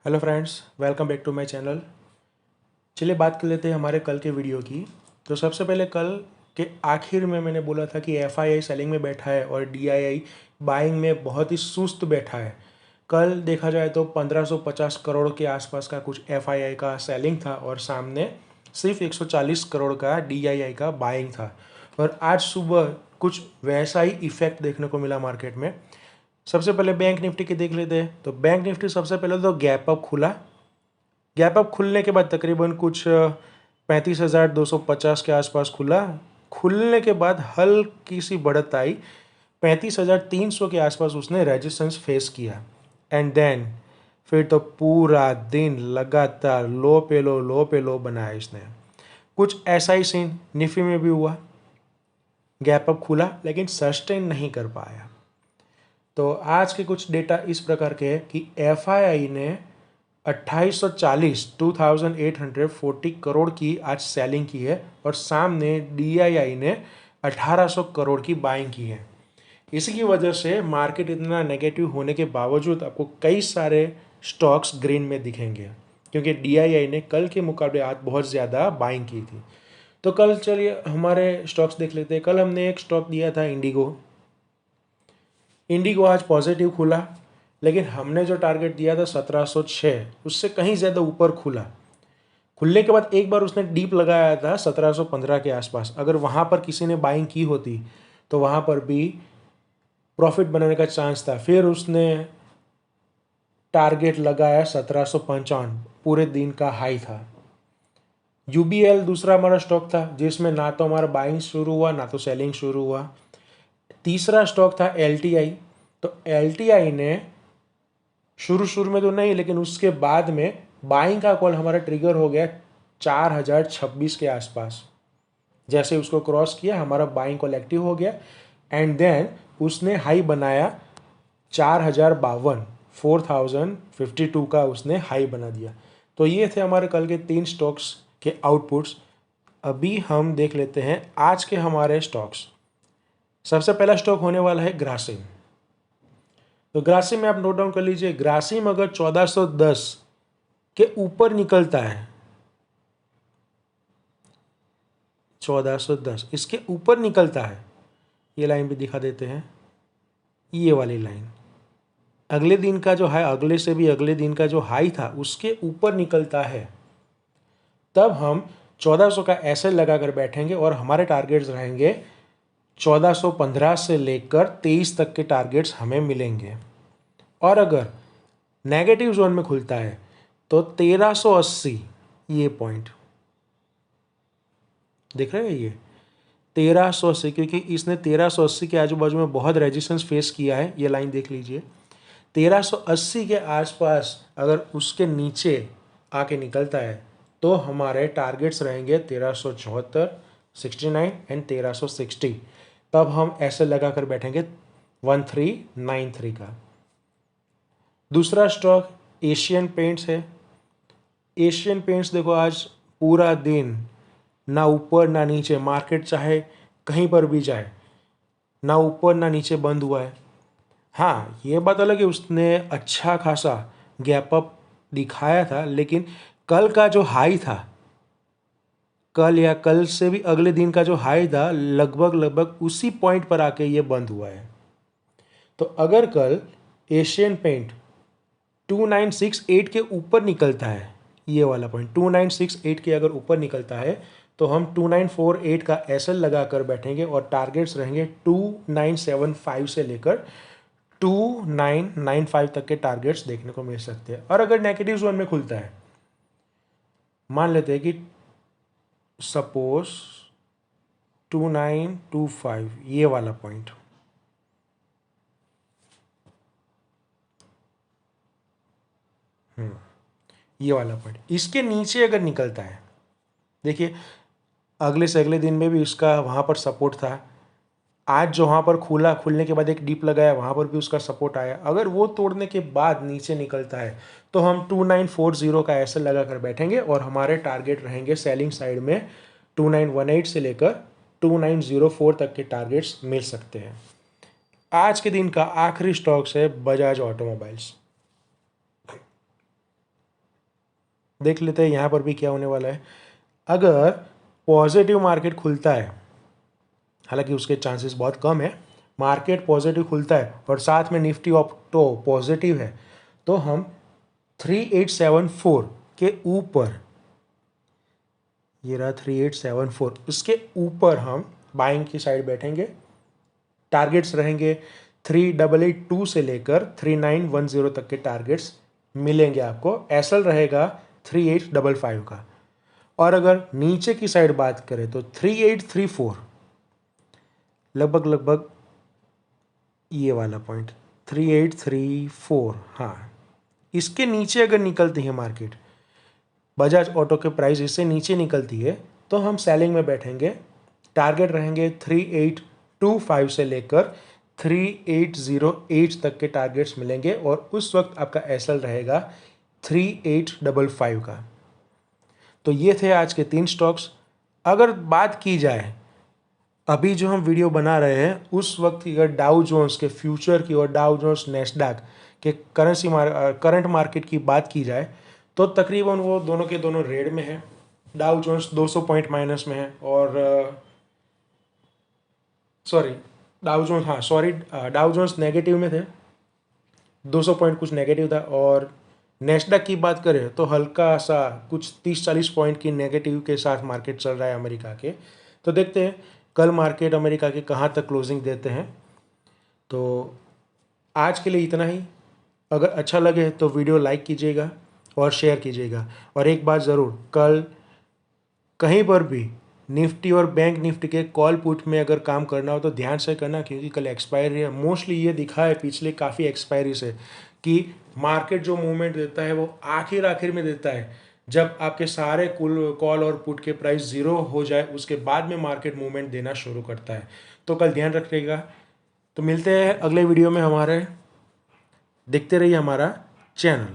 Hello friends, welcome back to my channel. चलिए बात कर लेते हैं हमारे कल के वीडियो की। तो सबसे पहले कल के आखिर में मैंने बोला था कि एफआईआई सेलिंग में बैठा है और डीआईआई बाइंग में बहुत ही सुस्त बैठा है। कल देखा जाए तो 1550 करोड़ के आसपास का कुछ एफआईआई का सेलिंग था और सामने सिर्फ 140 करोड़ का डीआईआई का बाइंग था। और आज सुबह कुछ वैसा ही इफेक्ट देखने को मिला मार्केट में। सबसे पहले बैंक निफ्टी की देख लेते हैं। तो बैंक निफ्टी सबसे पहले तो गैप अप खुला। गैप अप खुलने के बाद तकरीबन कुछ 35,250 के आसपास खुला। खुलने के बाद हल्की सी बढ़त आई, 35,300 के आसपास उसने रेजिस्टेंस फेस किया। एंड देन फिर तो पूरा दिन लगातार लो पे लो बनाया इसने। कुछ ऐसा ही सीन निफ्टी में भी हुआ। गैप अप खुला लेकिन सस्टेन नहीं कर पाया। तो आज के कुछ डेटा इस प्रकार के हैं कि एफआईआई ने 2840 करोड़ की आज सेलिंग की है और सामने डीआईआई ने 1800 करोड़ की बाइंग की है। इसी की वजह से मार्केट इतना नेगेटिव होने के बावजूद आपको कई सारे स्टॉक्स ग्रीन में दिखेंगे, क्योंकि डीआईआई ने कल के मुकाबले आज बहुत ज़्यादा बाइंग की थी। तो कल चलिए हमारे स्टॉक्स देख लेते हैं। कल हमने एक स्टॉक दिया था इंडिगो। इंडिगो आज पॉजिटिव खुला, लेकिन हमने जो टारगेट दिया था 1706, उससे कहीं ज़्यादा ऊपर खुला। खुलने के बाद एक बार उसने डीप लगाया था 1715 के आसपास। अगर वहाँ पर किसी ने बाइंग की होती तो वहाँ पर भी प्रॉफिट बनाने का चांस था। फिर उसने टारगेट लगाया 1755, पूरे दिन का हाई था। यूबीएल दूसरा हमारा स्टॉक था जिसमें ना तो हमारा बाइंग शुरू हुआ ना तो सेलिंग शुरू हुआ। तीसरा स्टॉक था एलटीआई। तो एलटीआई ने शुरू में तो नहीं, लेकिन उसके बाद में बाइंग का कॉल हमारा ट्रिगर हो गया 4026 के आसपास। जैसे उसको क्रॉस किया हमारा बाइंग कॉल एक्टिव हो गया। एंड देन उसने हाई बनाया 4052, 4052 का उसने हाई बना दिया। तो ये थे हमारे कल के 3 स्टॉक्स के आउटपुट्स। अभी हम देख लेते हैं आज के हमारे स्टॉक्स। सबसे पहला स्टॉक होने वाला है ग्रासिम। तो ग्रासिम में आप नोट डाउन कर लीजिए। ग्रासिम अगर 1410 के ऊपर निकलता है, 1410 इसके ऊपर निकलता है, ये लाइन भी दिखा देते हैं, ये वाली लाइन अगले दिन का जो हाई, अगले से भी अगले दिन का जो हाई था उसके ऊपर निकलता है, तब हम 1400 का ऐसे लगा कर बैठेंगे और हमारे टारगेट्स रहेंगे 1415 से लेकर 23 तक के टारगेट्स हमें मिलेंगे। और अगर नेगेटिव जोन में खुलता है तो 1380, ये पॉइंट देख रहे हैं, ये 1380, क्योंकि इसने 1380 के आजू बाजू में बहुत रेजिस्टेंस फेस किया है। ये लाइन देख लीजिए। 1380 के आसपास अगर उसके नीचे आके निकलता है तो हमारे टारगेट्स रहेंगे 1374, 69 एंड 1360। तब हम ऐसे लगा कर बैठेंगे 1393 का। दूसरा स्टॉक एशियन पेंट्स है। एशियन पेंट्स देखो आज पूरा दिन ना ऊपर ना नीचे, मार्केट चाहे कहीं पर भी जाए, ना ऊपर ना नीचे बंद हुआ है। हाँ, ये बात अलग है उसने अच्छा खासा गैप अप दिखाया था, लेकिन कल का जो हाई था, कल या कल से भी अगले दिन का जो हाई था, लगभग उसी पॉइंट पर आके ये बंद हुआ है। तो अगर कल एशियन पेंट 2968 के ऊपर निकलता है, ये वाला पॉइंट 2968 के अगर ऊपर निकलता है तो हम 2948 का एसएल लगा कर बैठेंगे और टारगेट्स रहेंगे 2975 से लेकर 2995 तक के टारगेट्स देखने को मिल सकते हैं। और अगर नेगेटिव जोन में खुलता है, मान लेते हैं कि सपोज 2925, ये वाला पॉइंट, ये वाला पॉइंट इसके नीचे अगर निकलता है, देखिए अगले से अगले दिन में भी उसका वहाँ पर सपोर्ट था। आज जो वहाँ पर खुलने के बाद एक डीप लगाया, वहाँ पर भी उसका सपोर्ट आया। अगर वो तोड़ने के बाद नीचे निकलता है तो हम 2940 का ऐसे लगा कर बैठेंगे और हमारे टारगेट रहेंगे सेलिंग साइड में 2918 से लेकर 2904 तक के टारगेट्स मिल सकते हैं। आज के दिन का आखिरी स्टॉक्स है बजाज ऑटोमोबाइल्स। देख लेते हैं यहाँ पर भी क्या होने वाला है। अगर पॉजिटिव मार्केट खुलता है, हालांकि उसके चांसेस बहुत कम है, मार्केट पॉजिटिव खुलता है और साथ में निफ्टी ऑप्टो पॉजिटिव है, तो हम 3874 के ऊपर, ये रहा 3874, उसके ऊपर हम बाइंग की साइड बैठेंगे। टारगेट्स रहेंगे 3882 से लेकर 3910 तक के टारगेट्स मिलेंगे आपको। एसएल रहेगा 3855 का। और अगर नीचे की साइड बात करें तो 3834, लगभग ये वाला पॉइंट 3834, हाँ, इसके नीचे अगर निकलती है मार्केट, बजाज ऑटो के प्राइस इससे नीचे निकलती है, तो हम सेलिंग में बैठेंगे। टारगेट रहेंगे 3825 से लेकर 3808 तक के टारगेट्स मिलेंगे और उस वक्त आपका एसएल रहेगा 3855 का। तो ये थे आज के 3 स्टॉक्स। अगर बात की जाए अभी जो हम वीडियो बना रहे हैं उस वक्त की, अगर डाउ जोन्स के फ्यूचर की और डाउ जोन्स नैस्डैक के करंट मार्केट की बात की जाए तो तकरीबन वो दोनों के दोनों रेड में है। डाउ जोन्स 200 पॉइंट माइनस में है और डाउ जोन्स नेगेटिव में थे, 200 पॉइंट कुछ नेगेटिव था। और नैस्डैक की बात करें तो हल्का सा कुछ 30-40 पॉइंट की नेगेटिव के साथ मार्केट चल रहा है अमेरिका के। तो देखते हैं कल मार्केट अमेरिका के कहाँ तक क्लोजिंग देते हैं। तो आज के लिए इतना ही। अगर अच्छा लगे तो वीडियो लाइक कीजिएगा और शेयर कीजिएगा। और एक बात ज़रूर, कल कहीं पर भी निफ्टी और बैंक निफ्टी के कॉल पुट में अगर काम करना हो तो ध्यान से करना, क्योंकि कल एक्सपायरी है। मोस्टली ये दिखा है पिछले काफ़ी एक्सपायरी से कि मार्केट जो मूवमेंट देता है वो आखिर में देता है। जब आपके सारे कुल कॉल और पुट के प्राइस ज़ीरो हो जाए उसके बाद में मार्केट मूवमेंट देना शुरू करता है। तो कल ध्यान रखिएगा। तो मिलते हैं अगले वीडियो में हमारे। देखते रहिए हमारा चैनल।